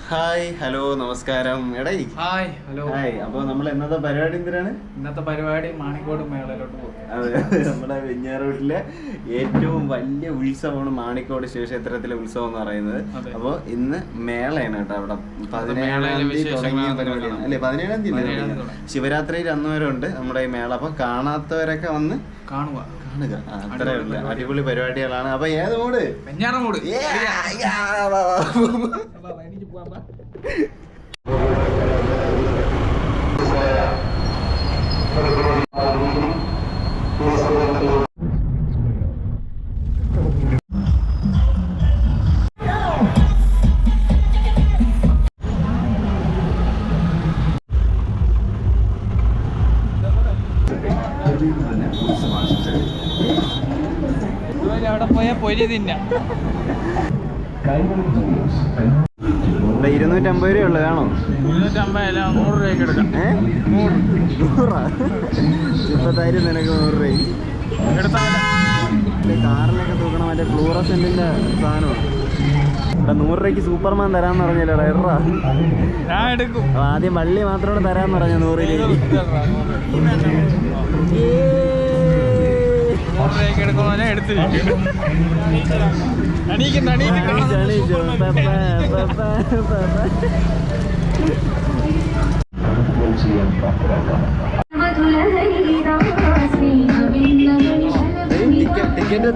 Hi hello നമസ്കാരം. എടേ hi hello. Hi. അപ്പോൾ നമ്മൾ ഇന്നത്തെ പരിപാടി എന്തിനാണ്? ഇന്നത്തെ പരിപാടി മാണിക്കോട് മേളയിലോട്ട് പോകും. അതെ, നമ്മുടെ വെഞ്ഞാറൂട്ടിലെ ഏറ്റവും വലിയ ഉത്സവമാണ് മാണിക്കോട് ശിവക്ഷേത്രത്തിലെ ഉത്സവം എന്ന് പറയുന്നത്. അപ്പോൾ ഇന്ന് മേളയാണ് കേട്ടോ. അവിടെ 17-ാം തീയതി തുടങ്ങിയ പരിപാടിയാണ് അല്ലേ? 17-ാം തീയതി ശിവരാത്രിയിൽ അന്ന് വരെ ഉണ്ട് നമ്മുടെ ഈ മേള. അപ്പൊ കാണാത്തവരൊക്കെ വന്ന് കാണുക. അത്രയുണ്ട്, അടിപൊളി പരിപാടികളാണ്. അപ്പൊ ഏത് മൂട്? വെഞ്ഞാറമൂട്. അവിടെ പോയാ പൊരി തിന്നാം. 250 രൂപയുള്ളു വേണോ? 250 അല്ല 100 രൂപയ്ക്ക് എടുക്കാം. 100 ഇപ്പൊ തരും നിനക്ക് 100 രൂപ. കാറിലൊക്കെ തൂക്കണം, മറ്റേ ഫ്ലൂറസെന്റിന്റെ സാധനമാണ്. ഇവിടെ 100 രൂപയ്ക്ക് സൂപ്പർമാൻ തരാന്ന് പറഞ്ഞല്ലോ. എറാ ഞാൻ എടുക്കും. ആദ്യം വള്ളി മാത്രമേ തരാന്ന് പറഞ്ഞു 100 രൂപയ്ക്ക്. 100 രൂപയ്ക്ക് എടുക്കുമ്പോൾ എടുത്തിരിക്കും. ടിക്കറ്റ്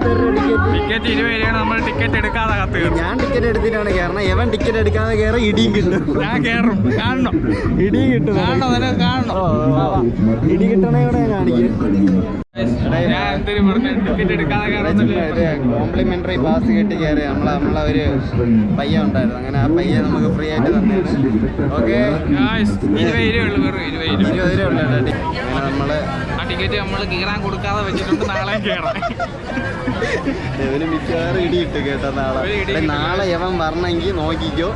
20 രൂപയാണ്. നമ്മൾ ടിക്കറ്റ് എടുക്കാതെ കത്ത്. ഞാൻ ടിക്കറ്റ് എടുത്തിട്ടാണ് കയറണം. എവൻ ടിക്കറ്റ് എടുക്കാതെ കയറി ഇടിയും കിട്ടും. ഞാൻ കയറും. കാണണം, ഇടിയും കിട്ടും. കാണണം. ഇടി കിട്ടണേ കൂടെ ഞാൻ കാണിക്കും. ടിക്കറ്റ് എടുക്കാതെ കോംപ്ലിമെന്ററി പാസ് കിട്ടി കയറി നമ്മളെ ഒരു പയ്യ ഉണ്ടായിരുന്നു. അങ്ങനെ ആ പയ്യ നമുക്ക് ഫ്രീ ആയിട്ട് തന്നേണ്. ഓക്കെ, 20 രൂപയുള്ളൂ. വെറും 20 രൂപ ഉള്ളു. അങ്ങനെ നമ്മള് ആ ടിക്കറ്റ് നമ്മൾ കീറാൻ കൊടുക്കാതെ വെച്ചിട്ടുണ്ട്. നാളെ കയറാം. ഇവന് മിക്കവാറും ഇടി കിട്ടും കേട്ടോ നാളെ. നാളെ യവൻ വരണമെങ്കിൽ നോക്കിക്കോ.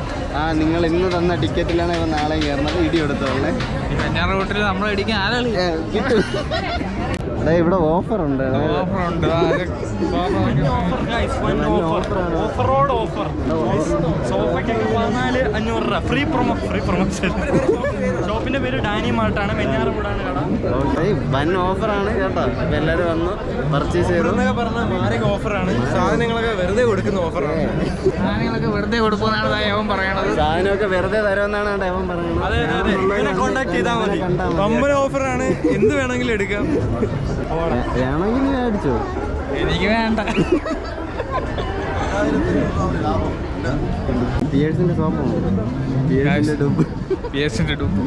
നിങ്ങൾ ഇന്ന് തന്ന ടിക്കറ്റിലാണ് ഇവൻ നാളെ കയറുന്നത്. ഇടി എടുത്തോളേ. വെഞ്ഞാറമൂട്ടിൽ നമ്മൾ ഇടിക്കാൻ ആരാളി കിട്ടും. ഇവിടെ ഓഫർ ഉണ്ട്. Free promotion. ഷോപ്പിന്റെ പേര് ഡാനി മാർട്ടാണ്. വെഞ്ഞാറമൂടാണ് കട. വൻ ഓഫറാണ് കേട്ടോ. അപ്പൊ എല്ലാരും വന്ന് പർച്ചേസ് ചെയ്തു. മാരക ഓഫറാണ്. സാധനങ്ങളൊക്കെ വെറുതെ കൊടുക്കുന്ന ഓഫറാണ്. സാധനങ്ങളൊക്കെ വെറുതെ കൊടുക്കുമെന്നാണ് അവൻ പറയണത്. സാധനമൊക്കെ വെറുതെ തരുമെന്നാണ് അവൻ പറയുന്നത്. അതെ, കോൺടാക്ട് ചെയ്താൽ മതി. കമ്പനി ഓഫറാണ്. എന്ത് വേണമെങ്കിലും എടുക്കാം. വേണമെങ്കിൽ നീ അടിച്ചോ. എനിക്ക് വേണ്ട. പിയേഴ്സിന്റെ ഷോപ്പാണ്. പിയേഴ്സിന്റെ ഡൂപ്പ്.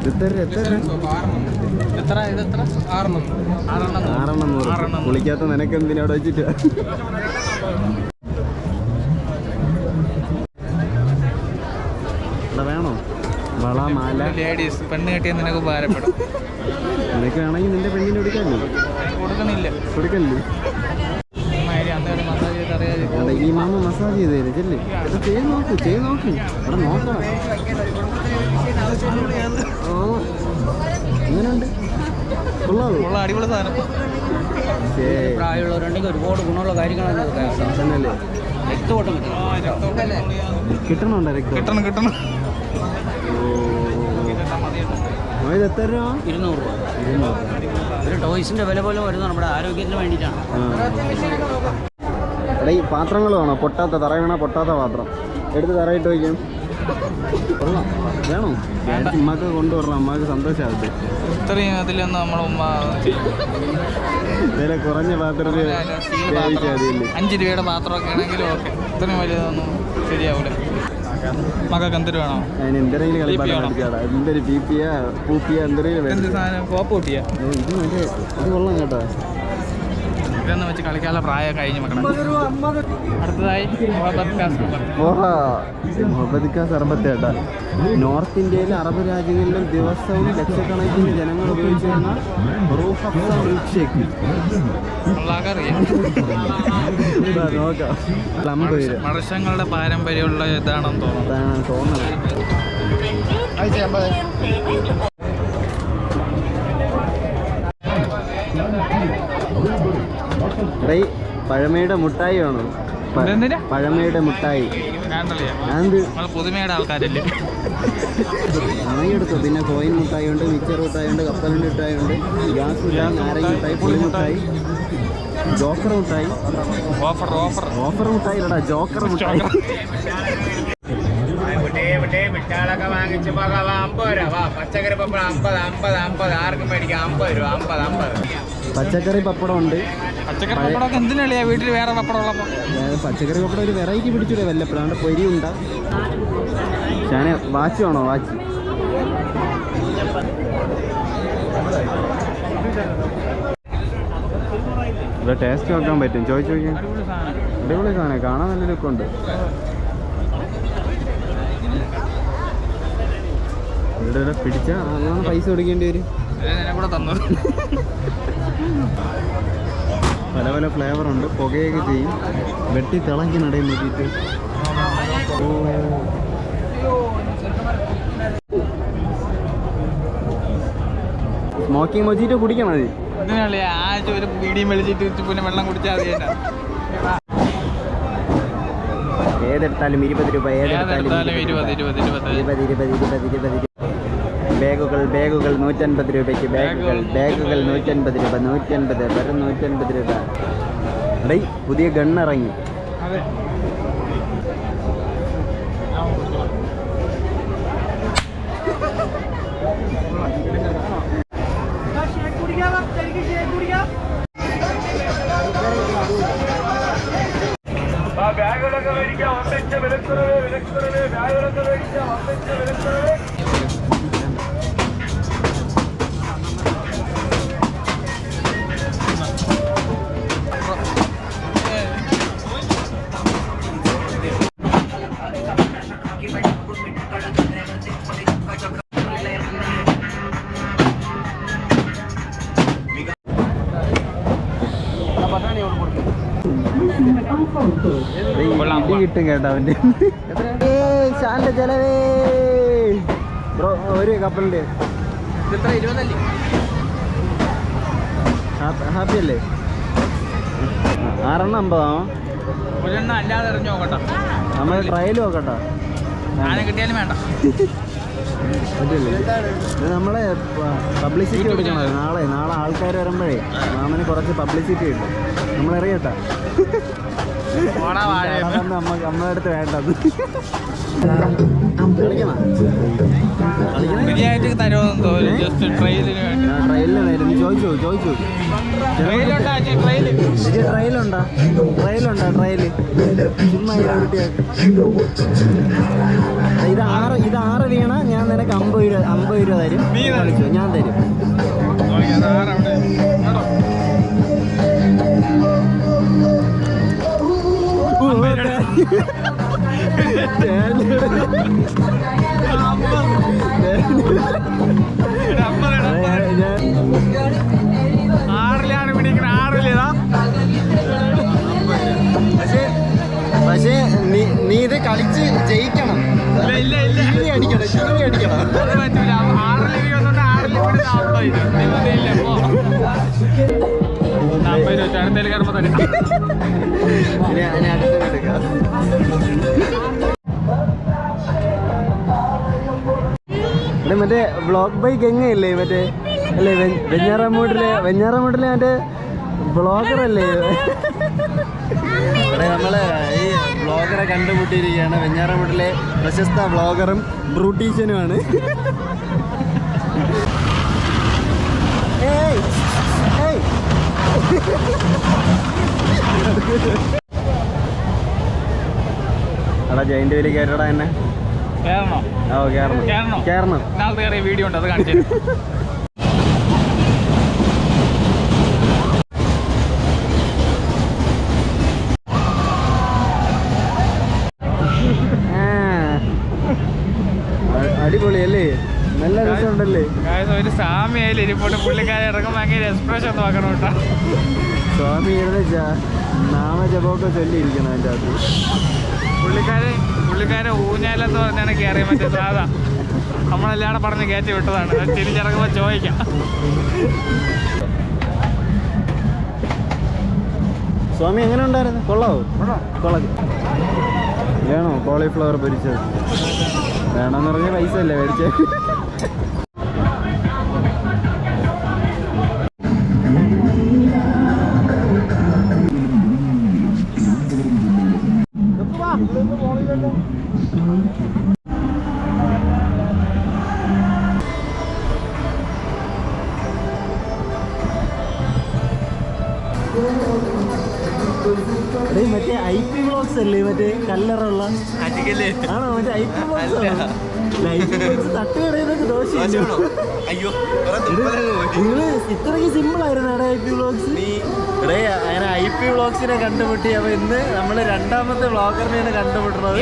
എത്ര? 600. കുളിക്കാത്ത നിനക്ക് എന്തിനാ അവിടെ വെച്ചിട്ട്? വേണോ വള മാല? ലേഡീസ് പെണ്ണ് കെട്ടിയാൽ നിനക്ക് ഉപകാരപ്പെടും. നിനക്ക് വേണമെങ്കിൽ നിന്റെ പെണ്ണിന് കൊടുക്കാമല്ലോ. കൊടുക്കല്ലേ? ഈ മാമ മസാജ് ചെയ്ത് തരും. ചെല്ലേ, ചെയ്ത് നോക്ക്. അവിടെ നോക്കണം. ഓ, എങ്ങനെയുണ്ട്? കൊള്ളാവോ? അടിപൊളി സാധനം. പ്രായമുള്ളവരുണ്ടെങ്കിൽ ഒരുപാട് ഗുണമുള്ള കാര്യങ്ങളാണ് തന്നെയല്ലേ? രക്തോട്ടം കിട്ടണുണ്ടോ? കിട്ടണം. ഇത് എത്ര രൂപ? 200 രൂപ. ഒരു ടോയ്സിന്റെ വില പോലെ വരുന്നത് നമ്മുടെ ആരോഗ്യത്തിന് വേണ്ടിയിട്ടാണ്. എടാ, ഈ പാത്രങ്ങൾ വേണോ? പൊട്ടാത്ത തറ വീണ പൊട്ടാത്ത പാത്രം എടുത്ത് തറയിട്ട് വയ്ക്കാം. കൊള്ളാം. വേണോ? ഉമ്മക്ക് കൊണ്ടുവരണം. അമ്മക്ക് സന്തോഷമാകട്ടെ. ഇത്രയും അതിലൊന്നും നമ്മൾ വില കുറഞ്ഞ പാത്രത്തിൽ 5 രൂപയുടെ പാത്രമൊക്കെ ആണെങ്കിലും ഓക്കെ. ഇത്രയും വലിയതൊന്നും ശരിയാവൂല. മകൾക്ക് എന്തൊരു വേണോ? അതിന് എന്തെങ്കിലും കളിപ്പാട്ടം അടിച്ചാടാ. എന്തൊരു പീപ്പിയ പൂപ്പിയ എന്തെങ്കിലും കോപ്പ് കൂട്ടിയാ ഇത് കൊള്ളാം കേട്ടോ. ഇതൊന്നും വെച്ച് കളിക്കാനുള്ള പ്രായം കഴിഞ്ഞ് മക്കളെ. അടുത്തതായി മുഹമ്മദ് ഖാൻ സർബത്ത് കേട്ടാ. നോർത്ത് ഇന്ത്യയിലെ അറബ് രാജ്യങ്ങളിലും ദിവസവും ലക്ഷക്കണക്കിന് ജനങ്ങൾ ഉപയോഗിച്ചു വരുന്ന മിൽക്ക് ഷേക്ക്. നോക്കാം. വർഷങ്ങളുടെ പാരമ്പര്യമുള്ള ഇതാണെന്ന് തോന്നുന്നത്. പഴമയുടെ മുട്ടായി വേണം. പഴമയുടെ മുട്ടായി. പുതുമയുടെ ആൾക്കാരല്ലേ? എടുത്തു. പിന്നെ കോയിൻ മുട്ടായി ഉണ്ട്, മിച്ചർ മുട്ടായി ഉണ്ട്, കപ്പലിൻ്റെ മിഠായി ഉണ്ട്, ഗ്യാസ് മിഠായി, നാരങ്ങ മിഠായി, പുളി മിഠായി, ജോക്കർ മിഠായി. ഓഫർ മിഠായി ഇല്ലടാ, ജോക്കർ മിഠായി. മിഠായികളൊക്കെ വാങ്ങിച്ച് പോകാം. 50 രൂപ. പച്ചക്കറി പപ്പടം 50 ആർക്കും മേടിക്കാം. 50 രൂപ. 50. പച്ചക്കറി പപ്പടം ഉണ്ട്. പച്ചക്കറി പപ്പടമൊക്കെ എന്തിനാ വീട്ടിൽ വേറെ പപ്പടം ഉള്ളപ്പോൾ? പച്ചക്കറി പപ്പടം ഒരു വെറൈറ്റി പിടിച്ചൂടെ വല്ലപ്പോഴാണ്. പൊരി ഉണ്ടാ. ഞാൻ വാച്ച് വേണോ? വാച്ച് ഇവിടെ ടേസ്റ്റ് നോക്കാൻ പറ്റും. ചോദിച്ചു നോക്കിയാൽ അടിപൊളി സാധനം. കാണാൻ നല്ല ലുക്കുണ്ട്. ഇവിടെ പിടിച്ചാൽ നല്ലോണം പൈസ കൊടുക്കേണ്ടി വരും. പല പല ഫ്ലേവറുണ്ട്. പുകയൊക്കെ ചെയ്യും. വെട്ടി തിളങ്ങിനടയിൽ നോക്കിയിട്ട് സ്മോക്കിംഗ് മൊജിറ്റോ കുടിക്കണം. അത് ആഴ്ച ഒരു മീഡിയം വെളിച്ചിട്ട് പിന്നെ വെള്ളം കുടിച്ചാൽ മതി. ഏതെടുത്താലും 20 രൂപ. ഏതെടുത്താലും 20. ബാഗുകൾ 150 രൂപയ്ക്ക്. ബാഗുകൾ 150 രൂപ. 150 വെറും 150 രൂപ. ഡേ പുതിയ ഗണ്ണിറങ്ങി. ബാഗുകളൊക്കെ മേടിക്കാം. ഒന്നിച്ച വിലക്കുറവ്. ബാഗുകളൊക്കെ മേടിക്കാം. ഒന്നിച്ച വിലക്കുറവ്. ഇടി കിട്ടും കേട്ടോ അവൻ്റെ. ഷാന്റെ ചെലവേ ബ്രോ. ഒരു കപ്പലിൻ്റെ ഹാപ്പി അല്ലേ? 6 എണ്ണം 50 ആണോ? ഒരെണ്ണം അല്ലാതെ എറിഞ്ഞു നോക്കട്ടോ. നമ്മൾ ട്രയൽ നോക്കട്ടോ. ആനെ കിട്ടിയാലും വേണ്ട. പറ്റില്ലേ? ഇത് നമ്മളെ പബ്ലിസിറ്റി കൊടുക്കണത്. നാളെ ആൾക്കാർ വരുമ്പോഴേ മാമന് കുറച്ച് പബ്ലിസിറ്റി കിട്ടും. നമ്മളറിയട്ടാ. നമ്മളെ അടുത്ത് വേണ്ടത് ട്രയലിന് നേരം ചോദിച്ചു. ട്രയലുണ്ടോ? ട്രയല് ചുമ്മാ ഇത് 6 വീണ ഞാൻ നിനക്ക് 50 രൂപ തരും. കളിച്ചോ, ഞാൻ തരും. പക്ഷേ നീ ഇത് കളിച്ച് ജയിക്കണം. അടിക്കണം. മറ്റേ വ്ളോഗ് ബൈക്ക് എങ്ങനെയല്ലേ? മറ്റേ അല്ലേ വെഞ്ഞാറമൂട്ടിലെ മറ്റേ വ്ളോഗറല്ലേ? ഇവിടെ നമ്മള് ഈ വ്ളോഗറെ കണ്ടുമുട്ടിയിരിക്കുകയാണ്. വെഞ്ഞാറമൂട്ടിലെ പ്രശസ്ത വ്ളോഗറും ബ്രൂട്ടീഷ്യനുമാണ്. എടാ ജയിന്റ് വലി കയറ്റടാ എന്നെ. കേറണം. വീഡിയോ ഉണ്ട്, അത് കാണിച്ചു. അടിപൊളിയല്ലേ? നല്ല രസമുണ്ടല്ലേ? ഒരു സ്വാമിയായാലും ഇരിപ്പോട്ട് പുള്ളിക്കാരെ ഇറങ്ങുമ്പോൾ അങ്ങനെ എക്സ്പ്രഷൻ നോക്കണം കേട്ടോ. സ്വാമിയുടെ നാമജപമൊക്കെ ചൊല്ലിയിരിക്കണം അതിൻ്റെ അകത്ത്. പുള്ളിക്കാരെ ഊഞ്ഞാലെന്ന് പറഞ്ഞാണ് കയറിയ മറ്റേ സാധാ നമ്മളെല്ലാടെ പറഞ്ഞ് കയറ്റി വിട്ടതാണ്. തിരിച്ചിറങ്ങുമ്പോൾ ചോദിക്കാം. സ്വാമി എങ്ങനെ ഉണ്ടായിരുന്നു? കൊള്ളാവോ? കൊള്ളാം. വേണോ കോളിഫ്ലവർ പൊരിച്ചത്? വേണമെന്ന് പറഞ്ഞ പൈസ അല്ലേ മേടിച്ചേ? മറ്റേ IP വ്ളോഗ്സ് അല്ലേ മറ്റേ കല്ലറുള്ള? ആണോ മറ്റേ IP വ്ളോഗ്സ് തട്ടുകടയിലൊക്കെ ദോശയാണോ? നിങ്ങള് ഇത്രയ്ക്ക് സിമ്പിൾ ആയിരുന്നു IP വ്ളോഗ്സ്. അങ്ങനെ IP വ്ളോഗ്സിനെ കണ്ടുമുട്ടി. അപ്പൊ ഇന്ന് നമ്മള് രണ്ടാമത്തെ വ്ളോഗറിനെയാണ് കണ്ടുമുട്ടുന്നത്.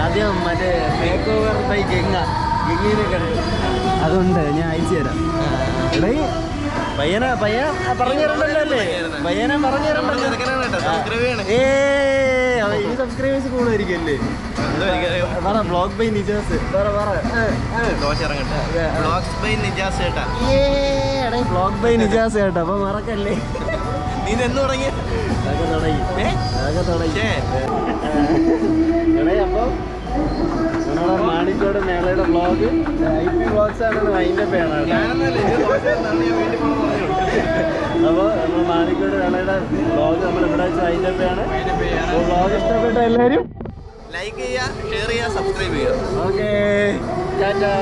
ആദ്യം മറ്റേ മേക്ക് ഓവർ ബൈ ഗംഗിനെ കണ്ടു. അതുണ്ട്, ഞാൻ അയച്ചു തരാം. പയ്യനെ പറഞ്ഞിട്ടുണ്ടല്ലോ അല്ലേ? പയ്യനെ പറഞ്ഞിട്ടുണ്ടല്ലോ. ഈ സബ്സ്ക്രൈബേഴ്സ് കൂടുതലായിരിക്കും അല്ലേ? പറ blog by Nijas. Blog by Nijas കേട്ടോ. അപ്പൊ മറക്കല്ലേ. നീ എന്ന് തുടങ്ങി? അതൊക്കെ തുടങ്ങി. അപ്പൊ നമ്മുടെ മാണിക്കോട് മേളയുടെ വ്ളോഗ് IP വ്ളോഗ്സ് ആണെന്ന് വൈൻഡപ്പ് ചെയ്യണം. അപ്പോൾ നമ്മൾ മാണിക്കോട് മേളയുടെ വ്ളോഗ് നമ്മൾ ഇവിടെ വെച്ച് വൈൻഡപ്പ് ചെയ്യാണ്. അപ്പോൾ വ്ളോഗ് ഇഷ്ടപ്പെട്ട എല്ലാവരും ലൈക്ക് ചെയ്യുക, ഷെയർ ചെയ്യുക, സബ്സ്ക്രൈബ് ചെയ്യുക. ഓക്കെ, ടാറ്റാ.